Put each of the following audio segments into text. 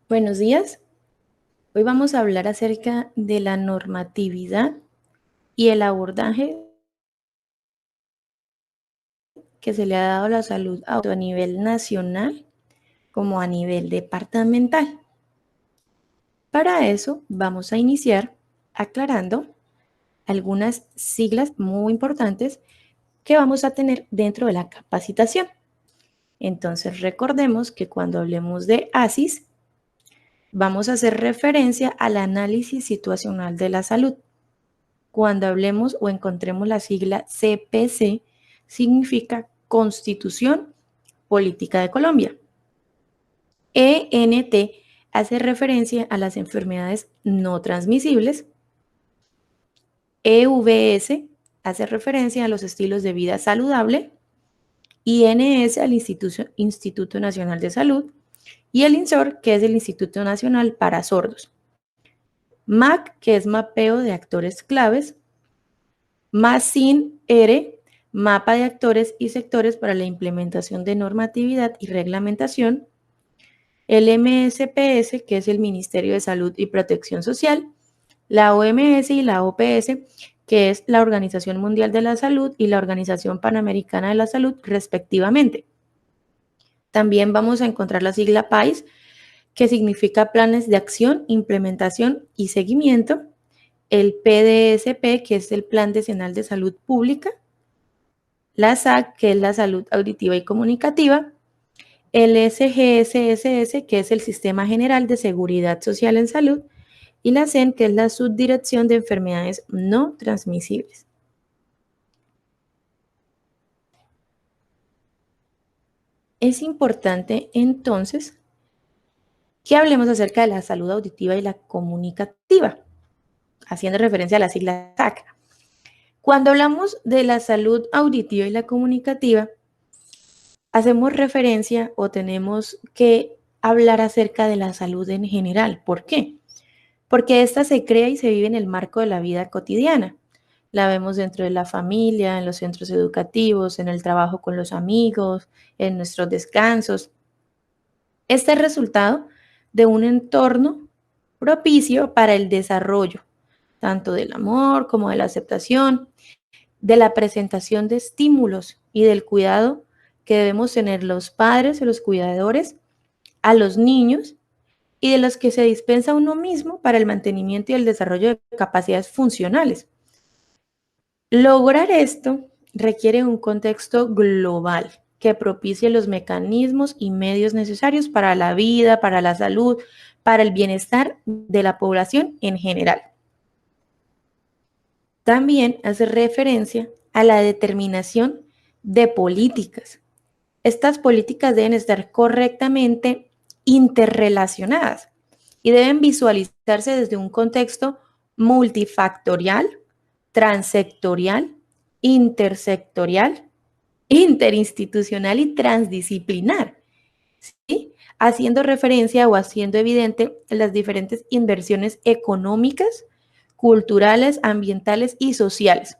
Buenos días. Hoy vamos a hablar acerca de la normatividad y el abordaje que se le ha dado a la salud tanto a nivel nacional como a nivel departamental. Para eso vamos a iniciar aclarando algunas siglas muy importantes que vamos a tener dentro de la capacitación. Entonces recordemos que cuando hablemos de ASIS, vamos a hacer referencia al análisis situacional de la salud. Cuando hablemos o encontremos la sigla CPC, significa Constitución Política de Colombia. ENT hace referencia a las enfermedades no transmisibles. EVS hace referencia a los estilos de vida saludable. INS al Instituto Nacional de Salud. Y el INSOR, que es el Instituto Nacional para Sordos. MAC, que es mapeo de actores claves. MASIN-R, mapa de actores y sectores para la implementación de normatividad y reglamentación. El MSPS, que es el Ministerio de Salud y Protección Social. La OMS y la OPS, que es la Organización Mundial de la Salud y la Organización Panamericana de la Salud, respectivamente. También vamos a encontrar la sigla PAIS, que significa Planes de Acción, Implementación y Seguimiento. El PDSP, que es el Plan Decenal de Salud Pública. La SAC, que es la Salud Auditiva y Comunicativa. El SGSSS, que es el Sistema General de Seguridad Social en Salud. Y la SEN, que es la Subdirección de Enfermedades No Transmisibles. Es importante, entonces, que hablemos acerca de la salud auditiva y la comunicativa, haciendo referencia a la sigla SAC. Cuando hablamos de la salud auditiva y la comunicativa, hacemos referencia o tenemos que hablar acerca de la salud en general. ¿Por qué? Porque esta se crea y se vive en el marco de la vida cotidiana. La vemos dentro de la familia, en los centros educativos, en el trabajo con los amigos, en nuestros descansos. Este es resultado de un entorno propicio para el desarrollo, tanto del amor como de la aceptación, de la presentación de estímulos y del cuidado que debemos tener los padres o los cuidadores a los niños y de los que se dispensa uno mismo para el mantenimiento y el desarrollo de capacidades funcionales. Lograr esto requiere un contexto global que propicie los mecanismos y medios necesarios para la vida, para la salud, para el bienestar de la población en general. También hace referencia a la determinación de políticas. Estas políticas deben estar correctamente interrelacionadas y deben visualizarse desde un contexto multifactorial, transsectorial, intersectorial, interinstitucional y transdisciplinar, ¿sí? Haciendo referencia o haciendo evidente las diferentes inversiones económicas, culturales, ambientales y sociales,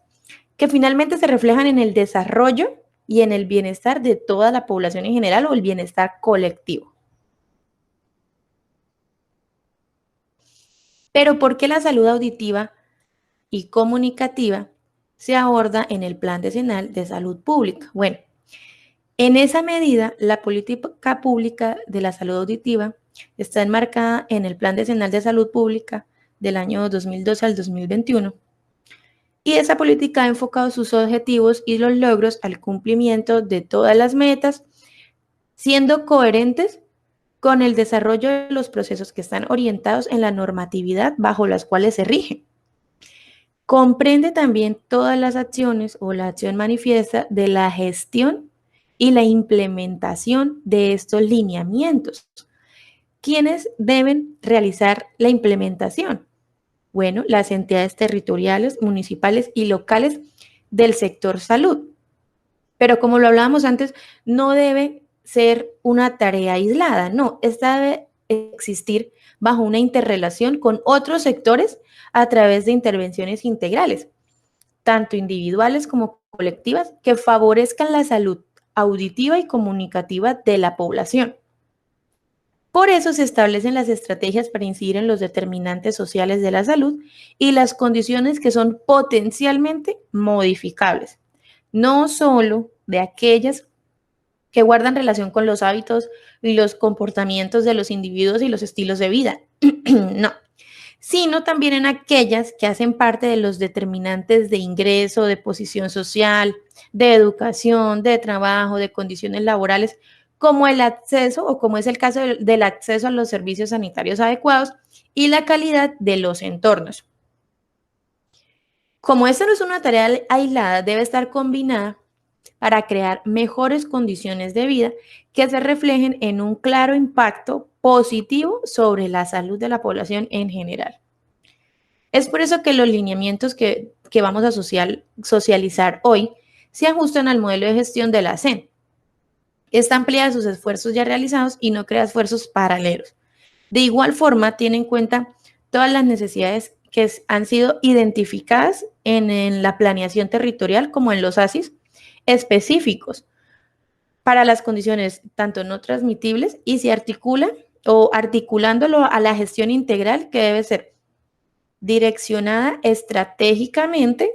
que finalmente se reflejan en el desarrollo y en el bienestar de toda la población en general o el bienestar colectivo. Pero ¿por qué la salud auditiva y comunicativa se aborda en el Plan Decenal de Salud Pública? Bueno, en esa medida, la política pública de la salud auditiva está enmarcada en el Plan Decenal de Salud Pública del año 2012 al 2021. Y esa política ha enfocado sus objetivos y los logros al cumplimiento de todas las metas, siendo coherentes con el desarrollo de los procesos que están orientados en la normatividad bajo las cuales se rige. Comprende también todas las acciones o la acción manifiesta de la gestión y la implementación de estos lineamientos. ¿Quiénes deben realizar la implementación? Bueno, las entidades territoriales, municipales y locales del sector salud. Pero como lo hablábamos antes, no debe ser una tarea aislada, no, esta debe existir bajo una interrelación con otros sectores a través de intervenciones integrales, tanto individuales como colectivas, que favorezcan la salud auditiva y comunicativa de la población. Por eso se establecen las estrategias para incidir en los determinantes sociales de la salud y las condiciones que son potencialmente modificables, no solo de aquellas que guardan relación con los hábitos y los comportamientos de los individuos y los estilos de vida, no, sino también en aquellas que hacen parte de los determinantes de ingreso, de posición social, de educación, de trabajo, de condiciones laborales, como el acceso o como es el caso del acceso a los servicios sanitarios adecuados y la calidad de los entornos. Como esta no es una tarea aislada, debe estar combinada para crear mejores condiciones de vida que se reflejen en un claro impacto positivo sobre la salud de la población en general. Es por eso que los lineamientos que vamos a socializar hoy se ajustan al modelo de gestión de la CEN. Esta amplía sus esfuerzos ya realizados y no crea esfuerzos paralelos. De igual forma, tiene en cuenta todas las necesidades que han sido identificadas en la planeación territorial como en los ASIS específicos para las condiciones tanto no transmitibles y se articula o articulándolo a la gestión integral que debe ser direccionada estratégicamente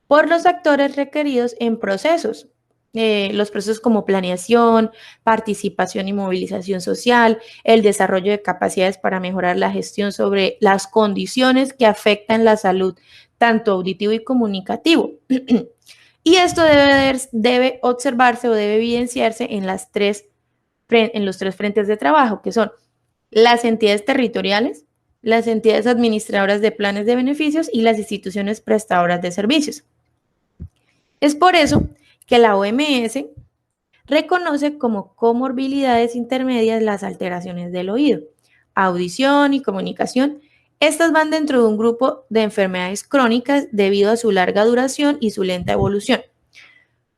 por los actores requeridos en procesos. Los procesos como planeación, participación y movilización social, el desarrollo de capacidades para mejorar la gestión sobre las condiciones que afectan la salud, tanto auditivo y comunicativo. Y esto debe observarse o debe evidenciarse en los tres frentes de trabajo, que son las entidades territoriales, las entidades administradoras de planes de beneficios y las instituciones prestadoras de servicios. Es por eso que la OMS reconoce como comorbilidades intermedias las alteraciones del oído, audición y comunicación. Estas van dentro de un grupo de enfermedades crónicas debido a su larga duración y su lenta evolución.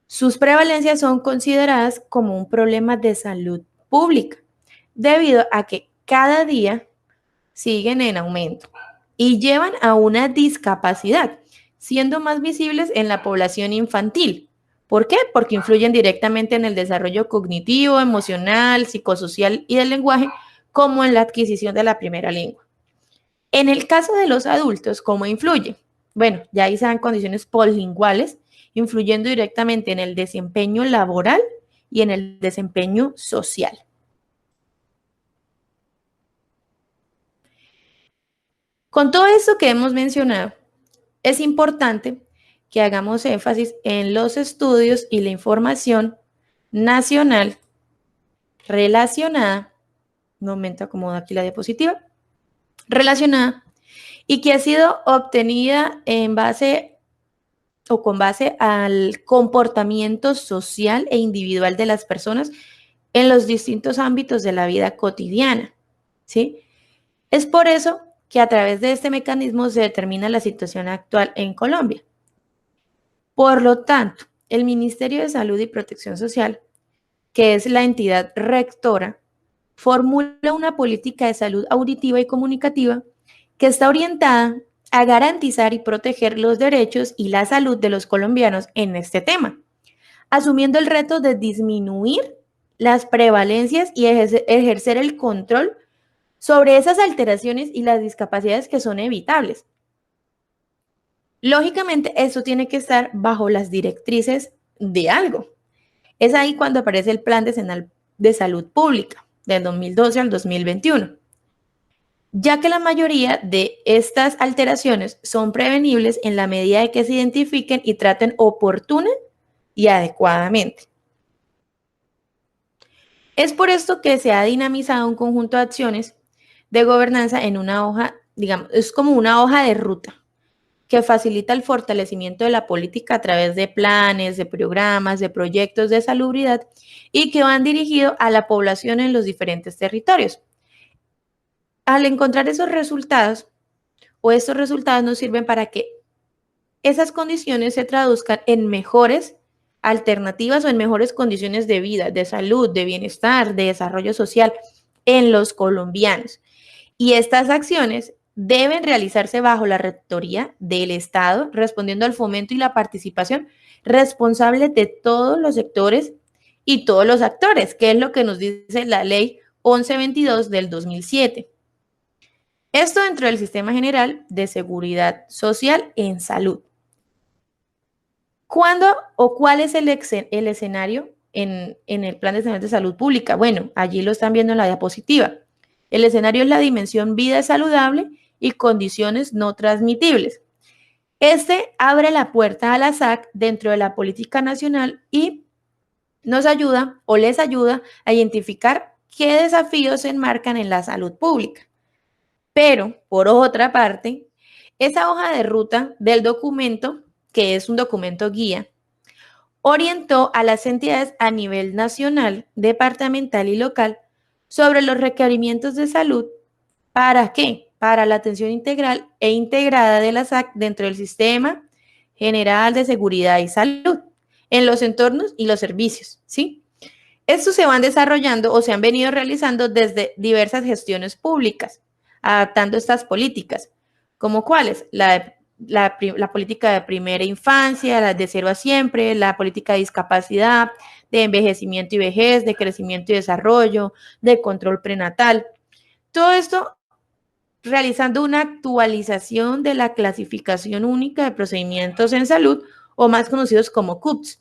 Sus prevalencias son consideradas como un problema de salud pública, debido a que cada día siguen en aumento y llevan a una discapacidad, siendo más visibles en la población infantil. ¿Por qué? Porque influyen directamente en el desarrollo cognitivo, emocional, psicosocial y del lenguaje, como en la adquisición de la primera lengua. En el caso de los adultos, ¿cómo influye? Bueno, ya ahí se dan condiciones polilinguales, influyendo directamente en el desempeño laboral y en el desempeño social. Con todo esto que hemos mencionado, es importante que hagamos énfasis en los estudios y la información nacional relacionada, un momento acomodo aquí la diapositiva, relacionada y que ha sido obtenida en base o con base al comportamiento social e individual de las personas en los distintos ámbitos de la vida cotidiana, ¿sí? Es por eso que a través de este mecanismo se determina la situación actual en Colombia. Por lo tanto, el Ministerio de Salud y Protección Social, que es la entidad rectora, formula una política de salud auditiva y comunicativa que está orientada a garantizar y proteger los derechos y la salud de los colombianos en este tema, asumiendo el reto de disminuir las prevalencias y ejercer el control sobre esas alteraciones y las discapacidades que son evitables. Lógicamente, eso tiene que estar bajo las directrices de algo. Es ahí cuando aparece el Plan Decenal de Salud Pública del 2012 al 2021, ya que la mayoría de estas alteraciones son prevenibles en la medida de que se identifiquen y traten oportuna y adecuadamente. Es por esto que se ha dinamizado un conjunto de acciones de gobernanza en una hoja, digamos, es como una hoja de ruta que facilita el fortalecimiento de la política a través de planes, de programas, de proyectos de salubridad y que van dirigidos a la población en los diferentes territorios. Al encontrar esos resultados, o estos resultados nos sirven para que esas condiciones se traduzcan en mejores alternativas o en mejores condiciones de vida, de salud, de bienestar, de desarrollo social en los colombianos. Y estas acciones deben realizarse bajo la rectoría del Estado, respondiendo al fomento y la participación responsable de todos los sectores y todos los actores, que es lo que nos dice la ley 1122 del 2007. Esto dentro del Sistema General de Seguridad Social en Salud. ¿Cuándo o cuál es el escenario en el Plan Nacional de Salud Pública? Bueno, allí lo están viendo en la diapositiva. El escenario es la dimensión vida saludable y condiciones no transmitibles. Este abre la puerta a la SAC dentro de la política nacional y nos ayuda o les ayuda a identificar qué desafíos se enmarcan en la salud pública. Pero, por otra parte, esa hoja de ruta del documento, que es un documento guía, orientó a las entidades a nivel nacional, departamental y local sobre los requerimientos de salud. ¿Para qué? Para la atención integral e integrada de la SAC dentro del Sistema General de Seguridad y Salud, en los entornos y los servicios, ¿sí? Estos se van desarrollando o se han venido realizando desde diversas gestiones públicas, adaptando estas políticas, como cuáles, la política de primera infancia, la de 0 a siempre, la política de discapacidad, de envejecimiento y vejez, de crecimiento y desarrollo, de control prenatal. Todo esto realizando una actualización de la clasificación única de procedimientos en salud, o más conocidos como CUPS,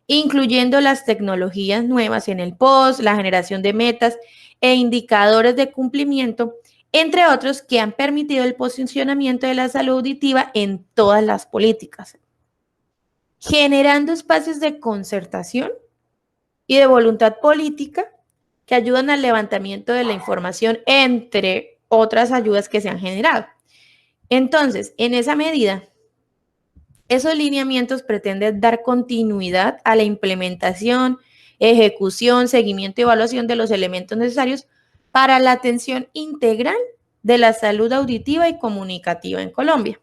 incluyendo las tecnologías nuevas en el POS, la generación de metas e indicadores de cumplimiento, entre otros que han permitido el posicionamiento de la salud auditiva en todas las políticas, generando espacios de concertación y de voluntad política que ayudan al levantamiento de la información, entre otras ayudas que se han generado. Entonces, en esa medida, esos lineamientos pretenden dar continuidad a la implementación, ejecución, seguimiento y evaluación de los elementos necesarios para la atención integral de la salud auditiva y comunicativa en Colombia.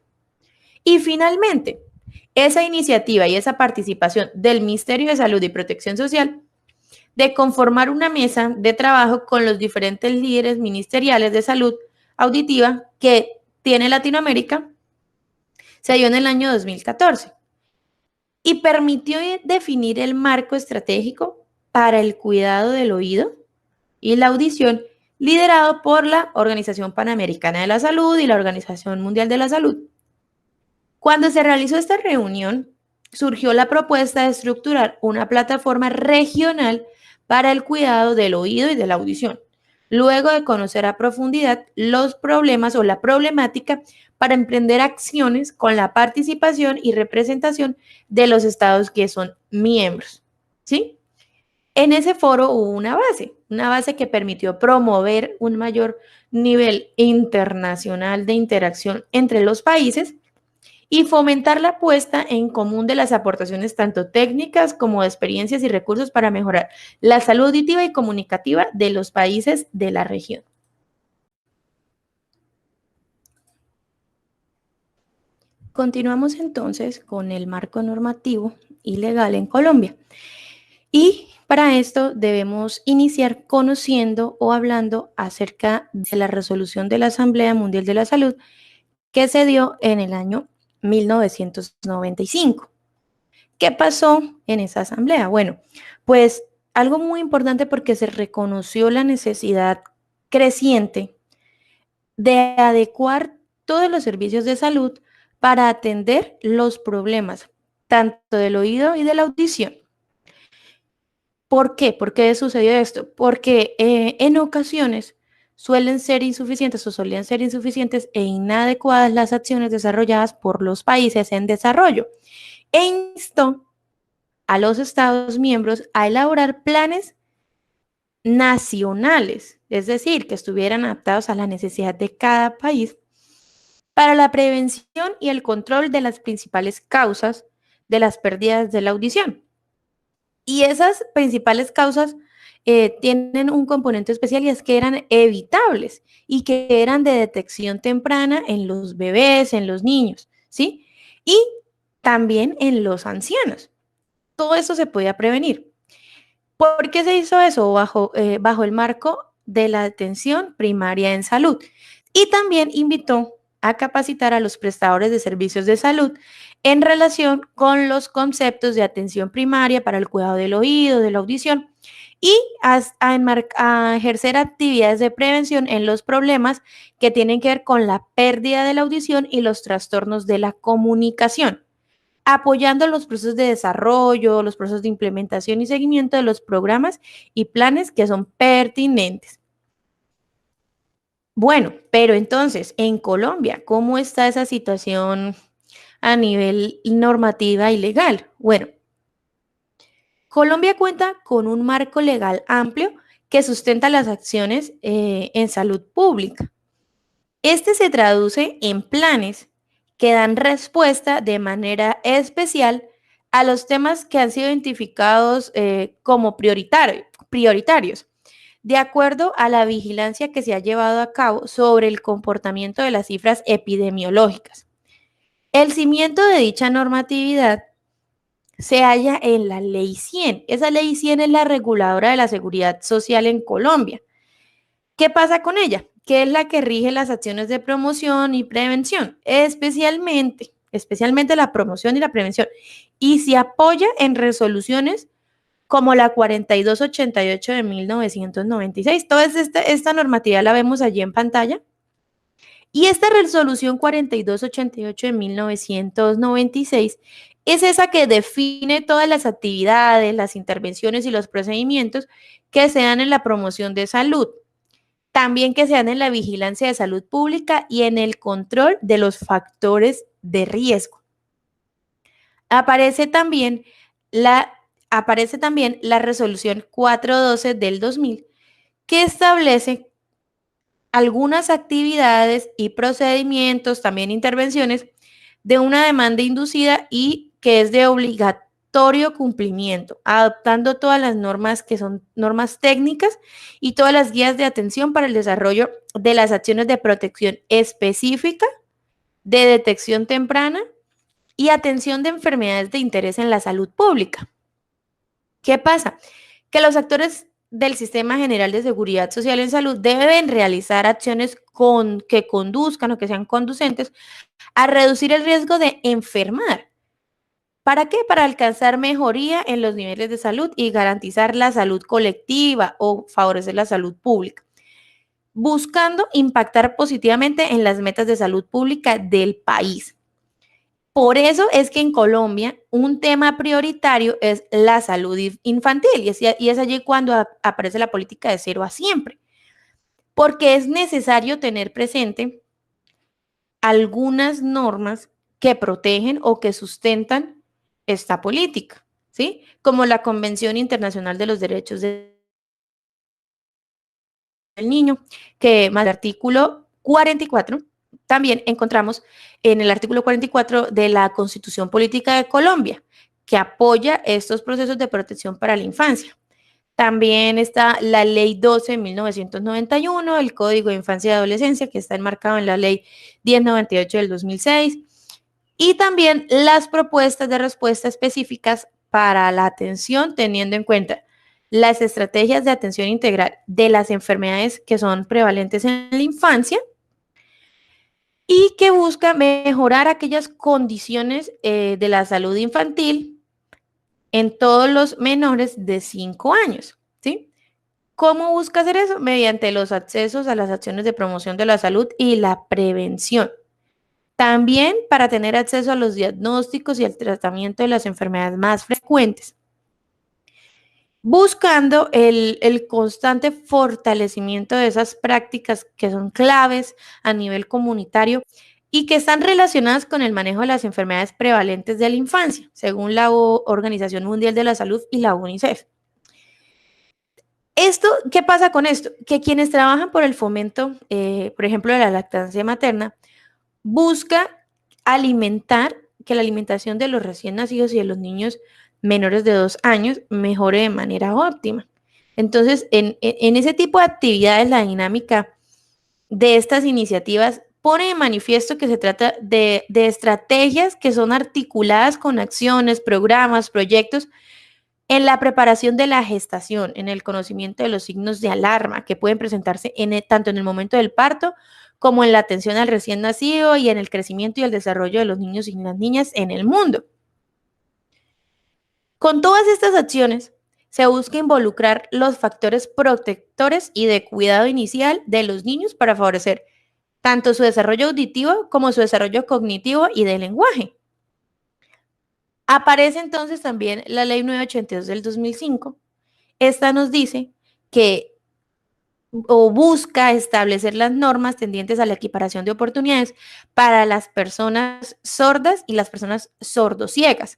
Y finalmente, esa iniciativa y esa participación del Ministerio de Salud y Protección Social de conformar una mesa de trabajo con los diferentes líderes ministeriales de salud auditiva que tiene Latinoamérica, se dio en el año 2014 y permitió definir el marco estratégico para el cuidado del oído y la audición, liderado por la Organización Panamericana de la Salud y la Organización Mundial de la Salud. Cuando se realizó esta reunión, surgió la propuesta de estructurar una plataforma regional para el cuidado del oído y de la audición, luego de conocer a profundidad los problemas o la problemática para emprender acciones con la participación y representación de los estados que son miembros, ¿sí? En ese foro hubo una base que permitió promover un mayor nivel internacional de interacción entre los países y fomentar la puesta en común de las aportaciones tanto técnicas como de experiencias y recursos para mejorar la salud auditiva y comunicativa de los países de la región. Continuamos entonces con el marco normativo y legal en Colombia. Y para esto debemos iniciar conociendo o hablando acerca de la resolución de la Asamblea Mundial de la Salud que se dio en el año 1995. ¿Qué pasó en esa asamblea? Bueno, pues algo muy importante porque se reconoció la necesidad creciente de adecuar todos los servicios de salud para atender los problemas tanto del oído y de la audición. ¿Por qué? ¿Por qué sucedió esto? Porque en ocasiones suelen ser insuficientes o solían ser insuficientes e inadecuadas las acciones desarrolladas por los países en desarrollo e instó a los Estados miembros a elaborar planes nacionales, es decir, que estuvieran adaptados a la necesidad de cada país para la prevención y el control de las principales causas de las pérdidas de la audición. Y esas principales causas tienen un componente especial y es que eran evitables y que eran de detección temprana en los bebés, en los niños, ¿sí? Y también en los ancianos. Todo eso se podía prevenir. ¿Por qué se hizo eso? Bajo el marco de la atención primaria en salud. Y también invitó a capacitar a los prestadores de servicios de salud en relación con los conceptos de atención primaria para el cuidado del oído, de la audición, y a ejercer actividades de prevención en los problemas que tienen que ver con la pérdida de la audición y los trastornos de la comunicación, apoyando los procesos de desarrollo, los procesos de implementación y seguimiento de los programas y planes que son pertinentes. Bueno, pero entonces, en Colombia, ¿cómo está esa situación a nivel normativa y legal? Bueno, Colombia cuenta con un marco legal amplio que sustenta las acciones en salud pública. Este se traduce en planes que dan respuesta de manera especial a los temas que han sido identificados como prioritarios, de acuerdo a la vigilancia que se ha llevado a cabo sobre el comportamiento de las cifras epidemiológicas. El cimiento de dicha normatividad se halla en la Ley 100. Esa Ley 100 es la reguladora de la seguridad social en Colombia. ¿Qué pasa con ella? Que es la que rige las acciones de promoción y prevención, especialmente la promoción y la prevención, y se apoya en resoluciones como la 4288 de 1996. Toda esta normatividad la vemos allí en pantalla. Y esta resolución 4288 de 1996 es esa que define todas las actividades, las intervenciones y los procedimientos que se dan en la promoción de salud, también que se dan en la vigilancia de salud pública y en el control de los factores de riesgo. Aparece también la resolución 412 del 2000, que establece algunas actividades y procedimientos, también intervenciones, de una demanda inducida y que es de obligatorio cumplimiento, adoptando todas las normas que son normas técnicas y todas las guías de atención para el desarrollo de las acciones de protección específica, de detección temprana y atención de enfermedades de interés en la salud pública. ¿Qué pasa? Que los actores del Sistema General de Seguridad Social en Salud deben realizar acciones que conduzcan o que sean conducentes a reducir el riesgo de enfermar. ¿Para qué? Para alcanzar mejoría en los niveles de salud y garantizar la salud colectiva o favorecer la salud pública, buscando impactar positivamente en las metas de salud pública del país. Por eso es que en Colombia un tema prioritario es la salud infantil y es allí cuando aparece la política de 0 a siempre, porque es necesario tener presente algunas normas que protegen o que sustentan esta política, ¿sí? Como la Convención Internacional de los Derechos del Niño, que más el artículo 44, también encontramos en el artículo 44 de la Constitución Política de Colombia, que apoya estos procesos de protección para la infancia. También está la Ley 12 de 1991, el Código de Infancia y Adolescencia, que está enmarcado en la Ley 1098 del 2006, y también las propuestas de respuesta específicas para la atención, teniendo en cuenta las estrategias de atención integral de las enfermedades que son prevalentes en la infancia y que busca mejorar aquellas condiciones de la salud infantil en todos los menores de 5 años, ¿sí? ¿Cómo busca hacer eso? Mediante los accesos a las acciones de promoción de la salud y la prevención. También para tener acceso a los diagnósticos y al tratamiento de las enfermedades más frecuentes, buscando el constante fortalecimiento de esas prácticas que son claves a nivel comunitario y que están relacionadas con el manejo de las enfermedades prevalentes de la infancia, según la Organización Mundial de la Salud y la UNICEF. ¿Qué pasa con esto? Que quienes trabajan por el fomento, por ejemplo, de la lactancia materna, busca que la alimentación de los recién nacidos y de los niños menores de 2 años mejore de manera óptima. Entonces, en ese tipo de actividades, la dinámica de estas iniciativas pone de manifiesto que se trata de estrategias que son articuladas con acciones, programas, proyectos en la preparación de la gestación, en el conocimiento de los signos de alarma que pueden presentarse tanto en el momento del parto como en la atención al recién nacido y en el crecimiento y el desarrollo de los niños y las niñas en el mundo. Con todas estas acciones, se busca involucrar los factores protectores y de cuidado inicial de los niños para favorecer tanto su desarrollo auditivo como su desarrollo cognitivo y de lenguaje. Aparece entonces también la Ley 982 del 2005. Esta nos dice que o busca establecer las normas tendientes a la equiparación de oportunidades para las personas sordas y las personas sordociegas.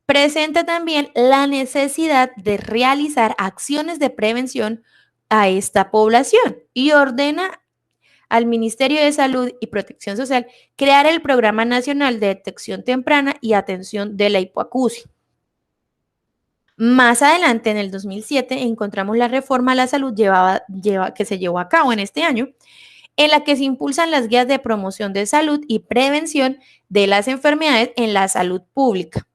Presenta también la necesidad de realizar acciones de prevención a esta población y ordena al Ministerio de Salud y Protección Social crear el Programa Nacional de Detección Temprana y Atención de la Hipoacusia. Más adelante, en el 2007, encontramos la reforma a la salud que se llevó a cabo en este año, en la que se impulsan las guías de promoción de salud y prevención de las enfermedades en la salud pública.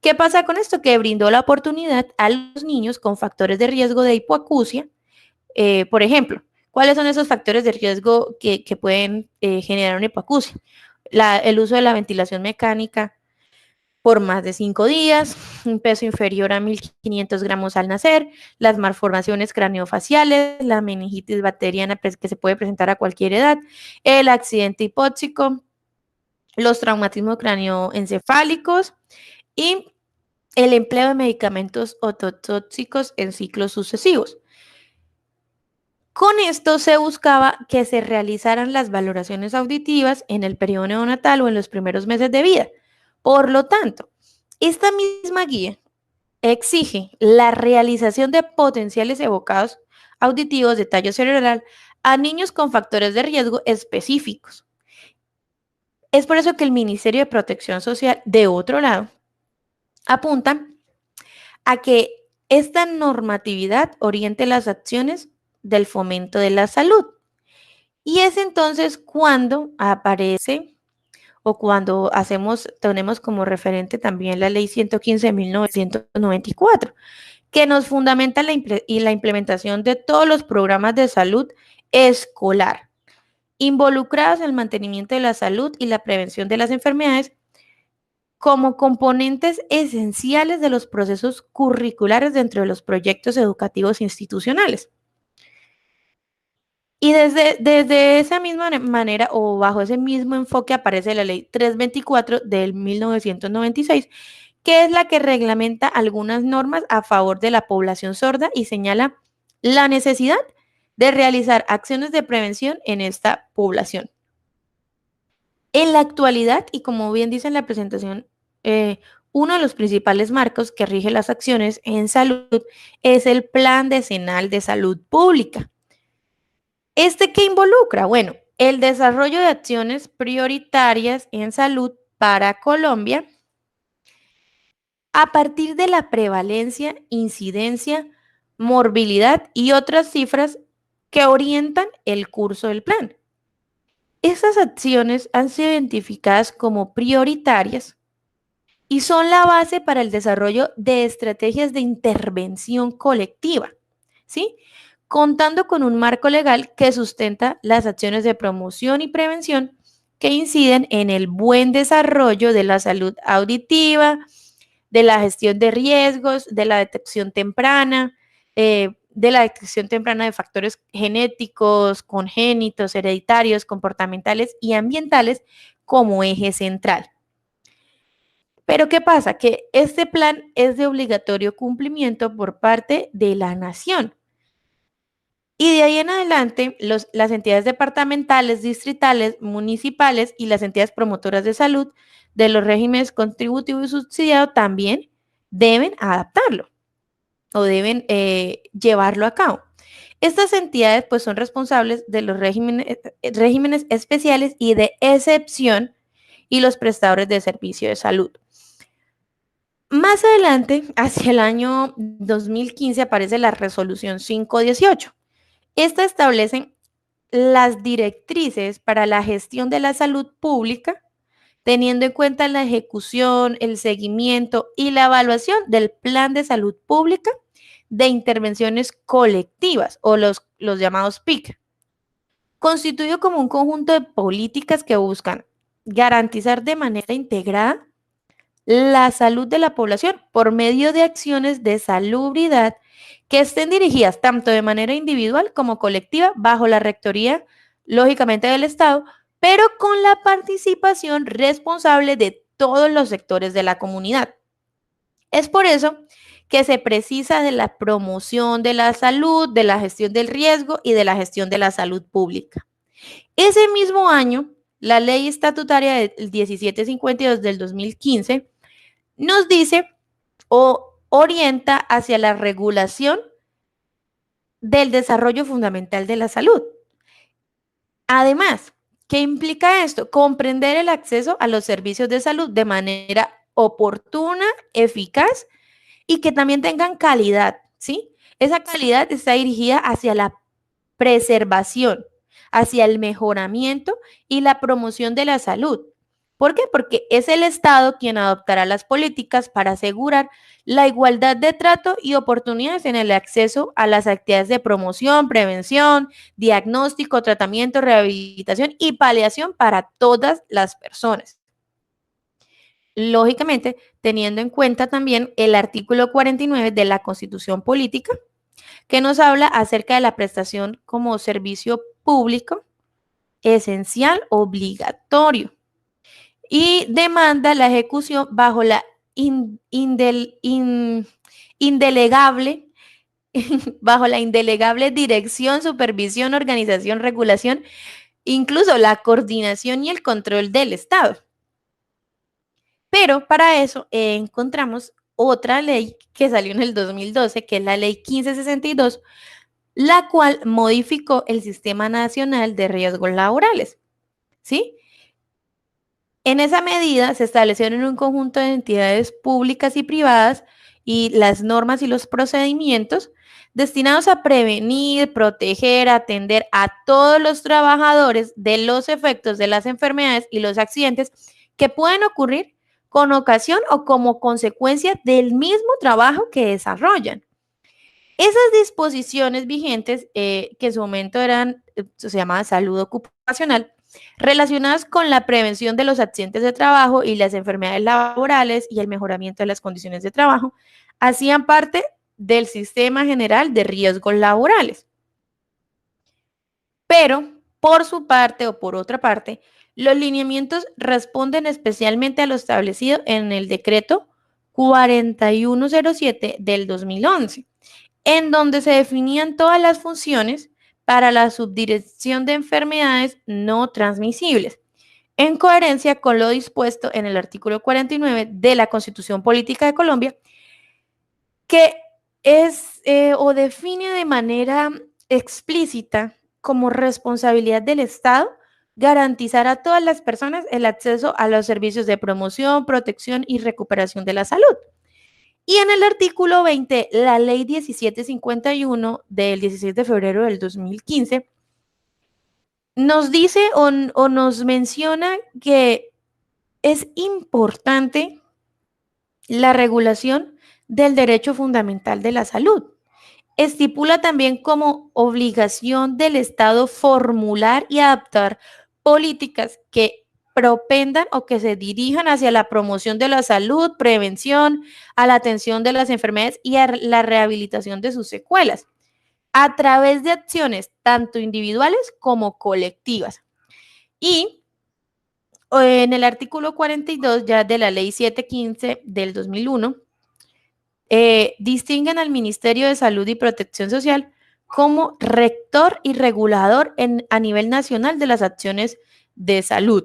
¿Qué pasa con esto? Que brindó la oportunidad a los niños con factores de riesgo de hipoacusia, por ejemplo, ¿cuáles son esos factores de riesgo que pueden generar una hipoacusia? El uso de la ventilación mecánica por más de 5 días, un peso inferior a 1.500 gramos al nacer, las malformaciones craneofaciales, la meningitis bacteriana que se puede presentar a cualquier edad, el accidente hipóxico, los traumatismos cráneoencefálicos y el empleo de medicamentos ototóxicos en ciclos sucesivos. Con esto se buscaba que se realizaran las valoraciones auditivas en el periodo neonatal o en los primeros meses de vida. Por lo tanto, esta misma guía exige la realización de potenciales evocados auditivos de tallo cerebral a niños con factores de riesgo específicos. Es por eso que el Ministerio de Protección Social, de otro lado, apunta a que esta normatividad oriente las acciones del fomento de la salud. Y es entonces cuando aparece o cuando tenemos como referente también la Ley 115 de 1994, que nos fundamenta la implementación de todos los programas de salud escolar, involucrados en el mantenimiento de la salud y la prevención de las enfermedades como componentes esenciales de los procesos curriculares dentro de los proyectos educativos institucionales. Y desde esa misma manera o bajo ese mismo enfoque aparece la Ley 324 del 1996, que es la que reglamenta algunas normas a favor de la población sorda y señala la necesidad de realizar acciones de prevención en esta población. En la actualidad, y como bien dice en la presentación, uno de los principales marcos que rige las acciones en salud es el Plan Decenal de Salud Pública. ¿Este qué involucra? Bueno, el desarrollo de acciones prioritarias en salud para Colombia a partir de la prevalencia, incidencia, morbilidad y otras cifras que orientan el curso del plan. Esas acciones han sido identificadas como prioritarias y son la base para el desarrollo de estrategias de intervención colectiva, ¿sí? Contando con un marco legal que sustenta las acciones de promoción y prevención que inciden en el buen desarrollo de la salud auditiva, de la gestión de riesgos, de la detección temprana, de factores genéticos, congénitos, hereditarios, comportamentales y ambientales como eje central. Pero ¿qué pasa? Que este plan es de obligatorio cumplimiento por parte de la nación. Y de ahí en adelante, las entidades departamentales, distritales, municipales y las entidades promotoras de salud de los regímenes contributivo y subsidiado también deben adaptarlo o deben llevarlo a cabo. Estas entidades pues son responsables de los regímenes especiales y de excepción y los prestadores de servicio de salud. Más adelante, hacia el año 2015, aparece la resolución 518. Esta establece las directrices para la gestión de la salud pública, teniendo en cuenta la ejecución, el seguimiento y la evaluación del Plan de Salud Pública de Intervenciones Colectivas o los llamados PIC, constituido como un conjunto de políticas que buscan garantizar de manera integrada la salud de la población por medio de acciones de salubridad que estén dirigidas tanto de manera individual como colectiva bajo la rectoría, lógicamente, del Estado, pero con la participación responsable de todos los sectores de la comunidad. Es por eso que se precisa de la promoción de la salud, de la gestión del riesgo y de la gestión de la salud pública. Ese mismo año, la ley estatutaria del 1752 del 2015 nos dice o orienta hacia la regulación del desarrollo fundamental de la salud. Además, ¿qué implica esto? Comprender el acceso a los servicios de salud de manera oportuna, eficaz y que también tengan calidad, ¿sí? Esa calidad está dirigida hacia la preservación, hacia el mejoramiento y la promoción de la salud. ¿Por qué? Porque es el Estado quien adoptará las políticas para asegurar la igualdad de trato y oportunidades en el acceso a las actividades de promoción, prevención, diagnóstico, tratamiento, rehabilitación y paliación para todas las personas. Lógicamente, teniendo en cuenta también el artículo 49 de la Constitución Política, que nos habla acerca de la prestación como servicio público esencial obligatorio y demanda la ejecución bajo la indelegable bajo la indelegable dirección, supervisión, organización, regulación, incluso la coordinación y el control del Estado. Pero para eso encontramos otra ley que salió en el 2012, que es la ley 1562, la cual modificó el Sistema Nacional de Riesgos Laborales, ¿sí? En esa medida se establecieron un conjunto de entidades públicas y privadas y las normas y los procedimientos destinados a prevenir, proteger, atender a todos los trabajadores de los efectos de las enfermedades y los accidentes que pueden ocurrir con ocasión o como consecuencia del mismo trabajo que desarrollan. Esas disposiciones vigentes, que en su momento eran, se llamaba salud ocupacional, relacionadas con la prevención de los accidentes de trabajo y las enfermedades laborales y el mejoramiento de las condiciones de trabajo, hacían parte del Sistema General de Riesgos Laborales. Pero, por su parte o por otra parte, los lineamientos responden especialmente a lo establecido en el decreto 4107 del 2011, en donde se definían todas las funciones para la subdirección de enfermedades no transmisibles, en coherencia con lo dispuesto en el artículo 49 de la Constitución Política de Colombia, que es o define de manera explícita como responsabilidad del Estado garantizar a todas las personas el acceso a los servicios de promoción, protección y recuperación de la salud. Y en el artículo 20, la ley 1751 del 16 de febrero del 2015 nos dice o nos menciona que es importante la regulación del derecho fundamental de la salud. Estipula también como obligación del Estado formular y adaptar políticas que propendan o que se dirijan hacia la promoción de la salud, prevención, a la atención de las enfermedades y a la rehabilitación de sus secuelas, a través de acciones tanto individuales como colectivas. Y en el artículo 42 ya de la ley 715 del 2001, distinguen al Ministerio de Salud y Protección Social como rector y regulador a nivel nacional de las acciones de salud.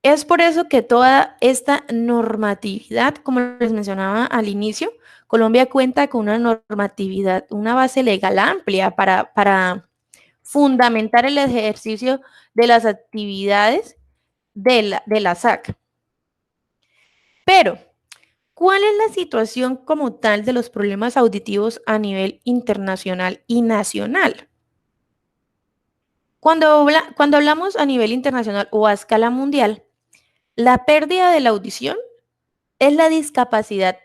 Es por eso que toda esta normatividad, como les mencionaba al inicio, Colombia cuenta con una normatividad, una base legal amplia para fundamentar el ejercicio de las actividades de la SAC. Pero, ¿cuál es la situación como tal de los problemas auditivos a nivel internacional y nacional? Cuando hablamos a nivel internacional o a escala mundial, la pérdida de la audición es la discapacidad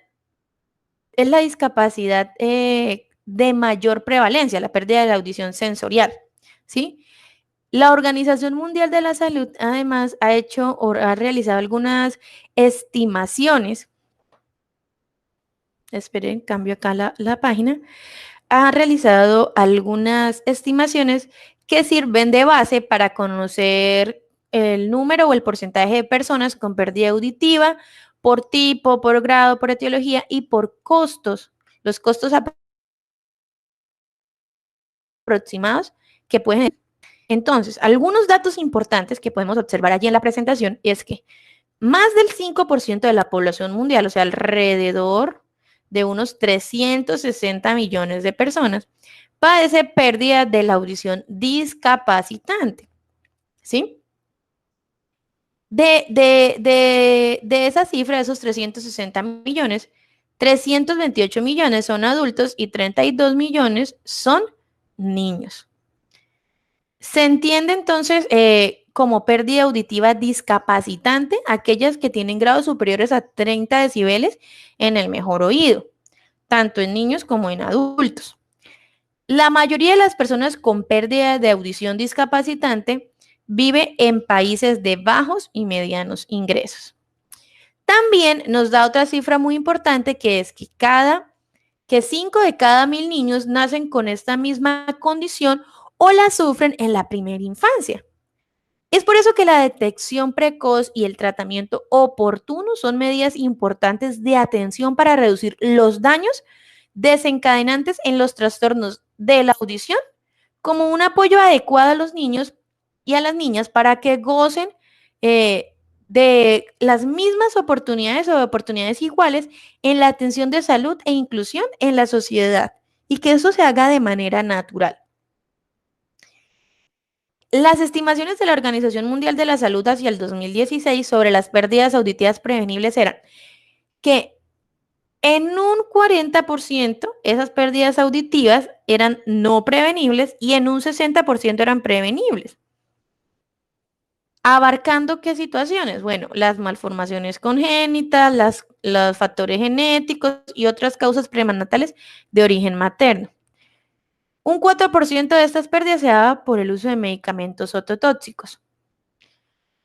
de mayor prevalencia, la pérdida de la audición sensorial, ¿sí? La Organización Mundial de la Salud, además, ha hecho o ha realizado algunas estimaciones. Esperen, cambio acá la página. Ha realizado algunas estimaciones que sirven de base para conocer el número o el porcentaje de personas con pérdida auditiva por tipo, por grado, por etiología y por costos. Los costos aproximados que pueden. Entonces, algunos datos importantes que podemos observar allí en la presentación es que más del 5% de la población mundial, o sea, alrededor de unos 360 millones de personas, padece pérdida de la audición discapacitante, ¿sí? De esa cifra, de esos 360 millones, 328 millones son adultos y 32 millones son niños. Se entiende entonces como pérdida auditiva discapacitante aquellas que tienen grados superiores a 30 decibeles en el mejor oído, tanto en niños como en adultos. La mayoría de las personas con pérdida de audición discapacitante vive en países de bajos y medianos ingresos. También nos da otra cifra muy importante que es que 5 de cada 1000 niños nacen con esta misma condición o la sufren en la primera infancia. Es por eso que la detección precoz y el tratamiento oportuno son medidas importantes de atención para reducir los daños desencadenantes en los trastornos de la audición, como un apoyo adecuado a los niños y a las niñas para que gocen de las mismas oportunidades o de oportunidades iguales en la atención de salud e inclusión en la sociedad y que eso se haga de manera natural. Las estimaciones de la Organización Mundial de la Salud hacia el 2016 sobre las pérdidas auditivas prevenibles eran que en un 40% esas pérdidas auditivas eran no prevenibles y en un 60% eran prevenibles. ¿Abarcando qué situaciones? Bueno, las malformaciones congénitas, los factores genéticos y otras causas prenatales de origen materno. Un 4% de estas pérdidas se daba por el uso de medicamentos ototóxicos.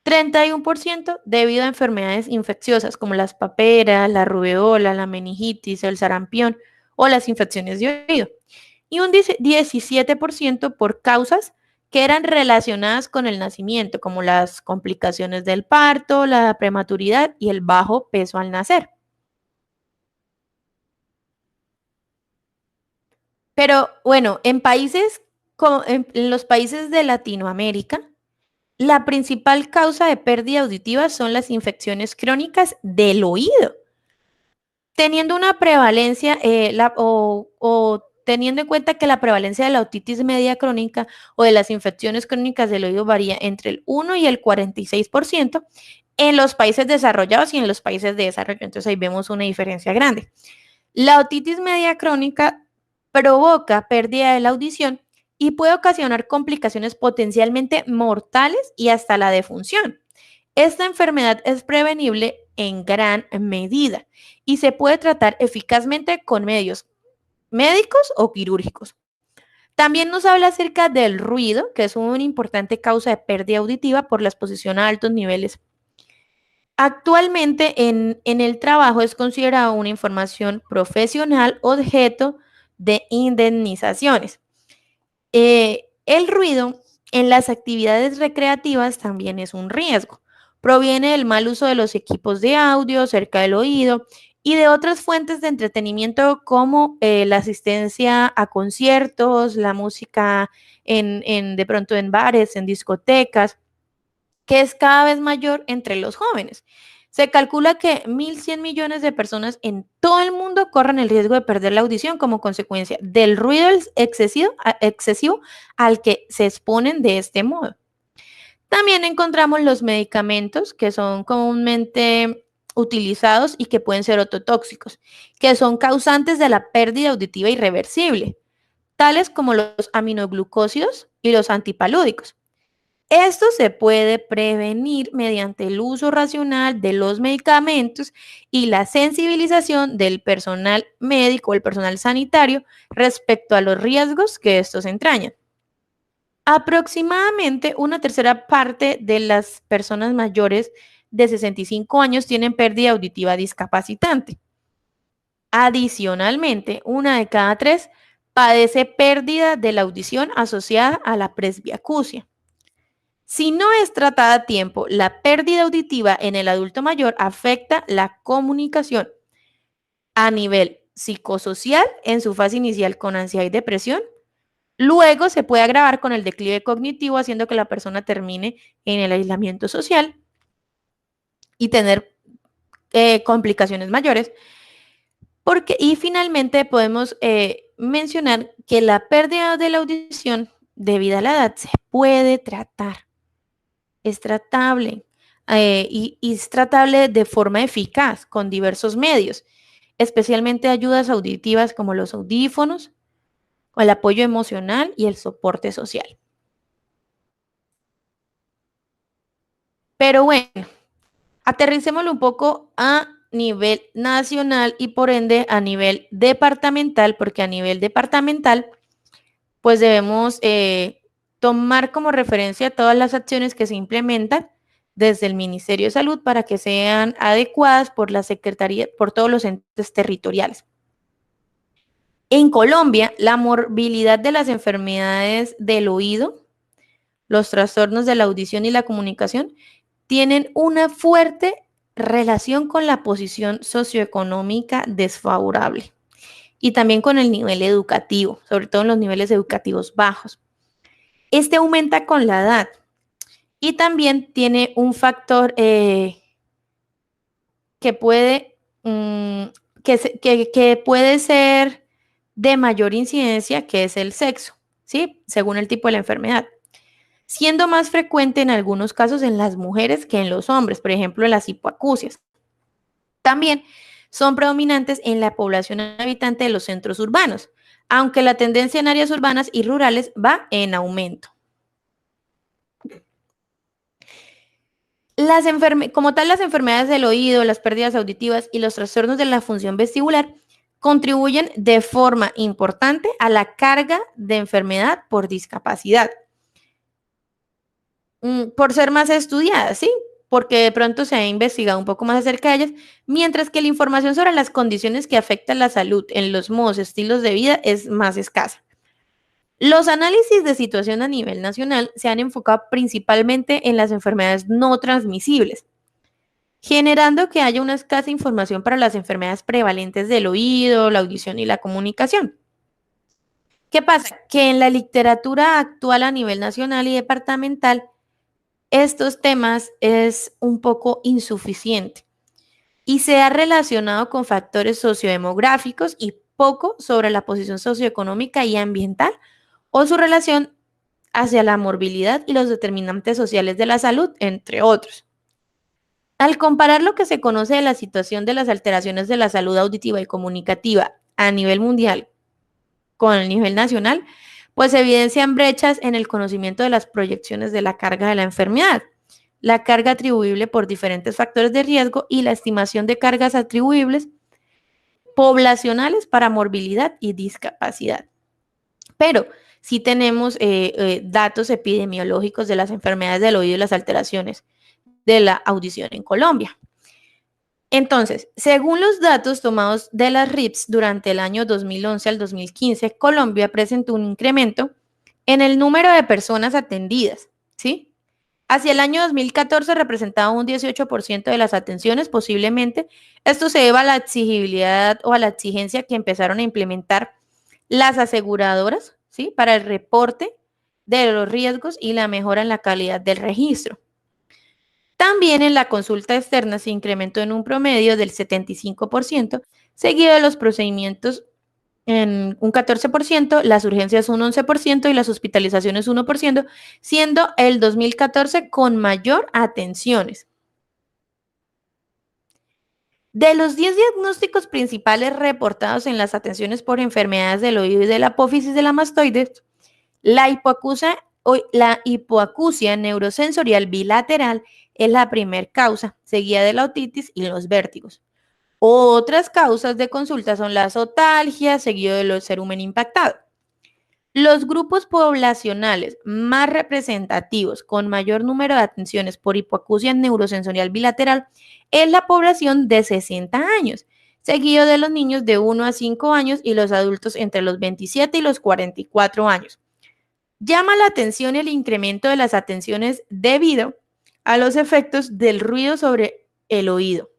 31% debido a enfermedades infecciosas como las paperas, la rubeola, la meningitis, el sarampión o las infecciones de oído. Y un 17% por causas que eran relacionadas con el nacimiento, como las complicaciones del parto, la prematuridad y el bajo peso al nacer. Pero bueno, en los países de Latinoamérica, la principal causa de pérdida auditiva son las infecciones crónicas del oído, teniendo una prevalencia o teniendo en cuenta que la prevalencia de la otitis media crónica o de las infecciones crónicas del oído varía entre el 1 y el 46% en los países desarrollados y en los países de desarrollo. Entonces ahí vemos una diferencia grande. La otitis media crónica provoca pérdida de la audición y puede ocasionar complicaciones potencialmente mortales y hasta la defunción. Esta enfermedad es prevenible en gran medida y se puede tratar eficazmente con medios médicos o quirúrgicos. También nos habla acerca del ruido, que es una importante causa de pérdida auditiva por la exposición a altos niveles. Actualmente en el trabajo es considerado una información profesional objeto de indemnizaciones. El ruido en las actividades recreativas también es un riesgo. Proviene del mal uso de los equipos de audio cerca del oído y de otras fuentes de entretenimiento como la asistencia a conciertos, la música de pronto en bares, en discotecas, que es cada vez mayor entre los jóvenes. Se calcula que 1.100 millones de personas en todo el mundo corren el riesgo de perder la audición como consecuencia del ruido excesivo al que se exponen de este modo. También encontramos los medicamentos que son comúnmente utilizados y que pueden ser ototóxicos, que son causantes de la pérdida auditiva irreversible, tales como los aminoglucósidos y los antipalúdicos. Esto se puede prevenir mediante el uso racional de los medicamentos y la sensibilización del personal médico o el personal sanitario respecto a los riesgos que estos entrañan. Aproximadamente una tercera parte de las personas mayores de 65 años tienen pérdida auditiva discapacitante. Adicionalmente, una de cada tres padece pérdida de la audición asociada a la presbiacusia. Si no es tratada a tiempo, la pérdida auditiva en el adulto mayor afecta la comunicación a nivel psicosocial en su fase inicial con ansiedad y depresión. Luego se puede agravar con el declive cognitivo, haciendo que la persona termine en el aislamiento social y tener complicaciones mayores. Y finalmente podemos mencionar que la pérdida de la audición debido a la edad se puede tratar, es tratable y es tratable de forma eficaz con diversos medios, especialmente ayudas auditivas como los audífonos, o el apoyo emocional y el soporte social. Pero bueno, aterricémoslo un poco a nivel nacional y por ende a nivel departamental, porque a nivel departamental pues debemos tomar como referencia todas las acciones que se implementan desde el Ministerio de Salud para que sean adecuadas por la Secretaría, por todos los entes territoriales. En Colombia, la morbilidad de las enfermedades del oído, los trastornos de la audición y la comunicación tienen una fuerte relación con la posición socioeconómica desfavorable y también con el nivel educativo, sobre todo en los niveles educativos bajos. Este aumenta con la edad y también tiene un factor que puede, que puede ser de mayor incidencia, que es el sexo, ¿sí? Según el tipo de la enfermedad, siendo más frecuente en algunos casos en las mujeres que en los hombres, por ejemplo, en las hipoacusias. También son predominantes en la población habitante de los centros urbanos, aunque la tendencia en áreas urbanas y rurales va en aumento. Como tal, las enfermedades del oído, las pérdidas auditivas y los trastornos de la función vestibular contribuyen de forma importante a la carga de enfermedad por discapacidad. Por ser más estudiadas, ¿sí? Porque de pronto se ha investigado un poco más acerca de ellas, mientras que la información sobre las condiciones que afectan la salud en los modos, estilos de vida es más escasa. Los análisis de situación a nivel nacional se han enfocado principalmente en las enfermedades no transmisibles, generando que haya una escasa información para las enfermedades prevalentes del oído, la audición y la comunicación. ¿Qué pasa? Que en la literatura actual a nivel nacional y departamental, estos temas es un poco insuficiente y se ha relacionado con factores sociodemográficos y poco sobre la posición socioeconómica y ambiental o su relación hacia la morbilidad y los determinantes sociales de la salud, entre otros. Al comparar lo que se conoce de la situación de las alteraciones de la salud auditiva y comunicativa a nivel mundial con el nivel nacional, pues se evidencian brechas en el conocimiento de las proyecciones de la carga de la enfermedad, la carga atribuible por diferentes factores de riesgo y la estimación de cargas atribuibles poblacionales para morbilidad y discapacidad. Pero sí tenemos datos epidemiológicos de las enfermedades del oído y las alteraciones de la audición en Colombia. Entonces, según los datos tomados de las RIPS durante el año 2011 al 2015, Colombia presentó un incremento en el número de personas atendidas, ¿sí? Hacia el año 2014 representaba un 18% de las atenciones, posiblemente. Esto se debe a la exigibilidad o a la exigencia que empezaron a implementar las aseguradoras, ¿sí? Para el reporte de los riesgos y la mejora en la calidad del registro. También en la consulta externa se incrementó en un promedio del 75%, seguido de los procedimientos en un 14%, las urgencias un 11% y las hospitalizaciones 1%, siendo el 2014 con mayor atenciones. De los 10 diagnósticos principales reportados en las atenciones por enfermedades del oído y de la apófisis de la mastoides, la hipoacusia neurosensorial bilateral es la primera causa, seguida de la otitis y los vértigos. Otras causas de consulta son la azotalgia, seguido del cerumen impactado. Los grupos poblacionales más representativos con mayor número de atenciones por hipoacusia neurosensorial bilateral es la población de 60 años, seguido de los niños de 1 a 5 años y los adultos entre los 27 y los 44 años. Llama la atención el incremento de las atenciones debido a los efectos del ruido sobre el oído.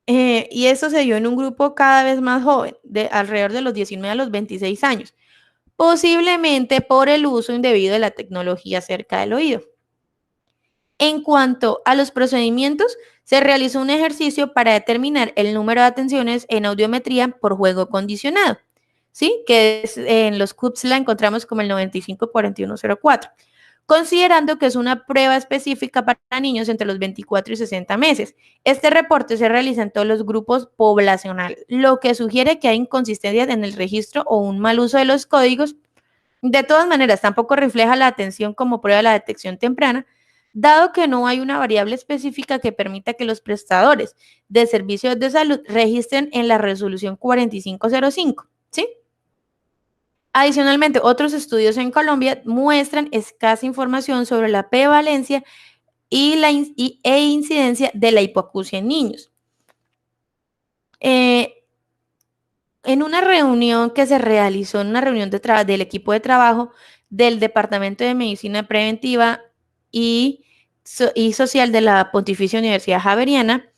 Y esto se dio en un grupo cada vez más joven, de alrededor de los 19 a los 26 años, posiblemente por el uso indebido de la tecnología cerca del oído. En cuanto a los procedimientos, se realizó un ejercicio para determinar el número de atenciones en audiometría por juego condicionado, ¿sí? Que es, en los CUPS la encontramos como el 95-4104, considerando que es una prueba específica para niños entre los 24 y 60 meses. Este reporte se realiza en todos los grupos poblacionales, lo que sugiere que hay inconsistencias en el registro o un mal uso de los códigos. De todas maneras, tampoco refleja la atención como prueba de la detección temprana, dado que no hay una variable específica que permita que los prestadores de servicios de salud registren en la resolución 4505, ¿sí? Adicionalmente, otros estudios en Colombia muestran escasa información sobre la prevalencia e incidencia de la hipoacusia en niños. En una reunión que se realizó, en una reunión del equipo de trabajo del Departamento de Medicina Preventiva y Social de la Pontificia Universidad Javeriana,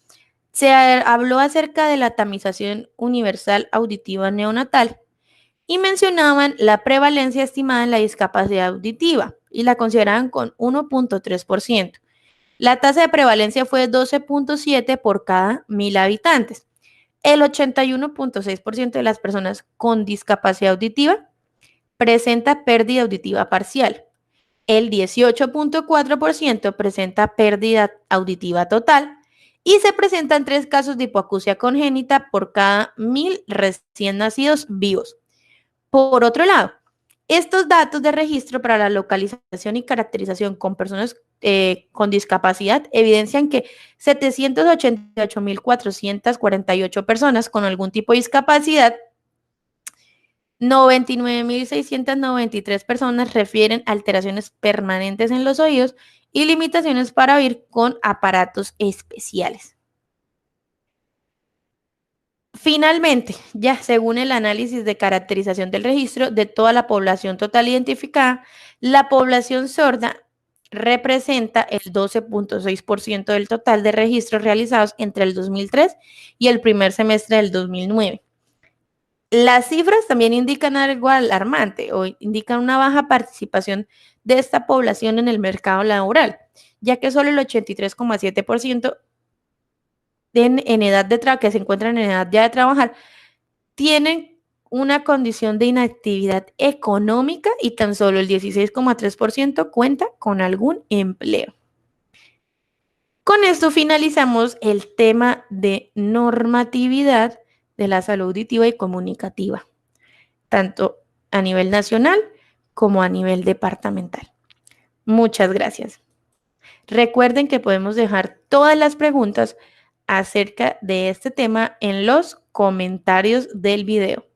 se habló acerca de la tamización universal auditiva neonatal y mencionaban la prevalencia estimada en la discapacidad auditiva y la consideraban con 1.3%. La tasa de prevalencia fue 12.7 por cada 1.000 habitantes. El 81.6% de las personas con discapacidad auditiva presenta pérdida auditiva parcial. El 18.4% presenta pérdida auditiva total y se presentan 3 casos de hipoacusia congénita por cada 1.000 recién nacidos vivos. Por otro lado, estos datos de registro para la localización y caracterización con personas con discapacidad evidencian que 788.448 personas con algún tipo de discapacidad, 99.693 personas refieren alteraciones permanentes en los oídos y limitaciones para oír con aparatos especiales. Finalmente, ya según el análisis de caracterización del registro de toda la población total identificada, la población sorda representa el 12.6% del total de registros realizados entre el 2003 y el primer semestre del 2009. Las cifras también indican algo alarmante o indican una baja participación de esta población en el mercado laboral, ya que solo el 83.7% en edad de que se encuentran en edad ya de trabajar tienen una condición de inactividad económica y tan solo el 16.3% cuenta con algún empleo. Con esto finalizamos el tema de normatividad de la salud auditiva y comunicativa, tanto a nivel nacional como a nivel departamental. Muchas gracias. Recuerden que podemos dejar todas las preguntas acerca de este tema en los comentarios del video.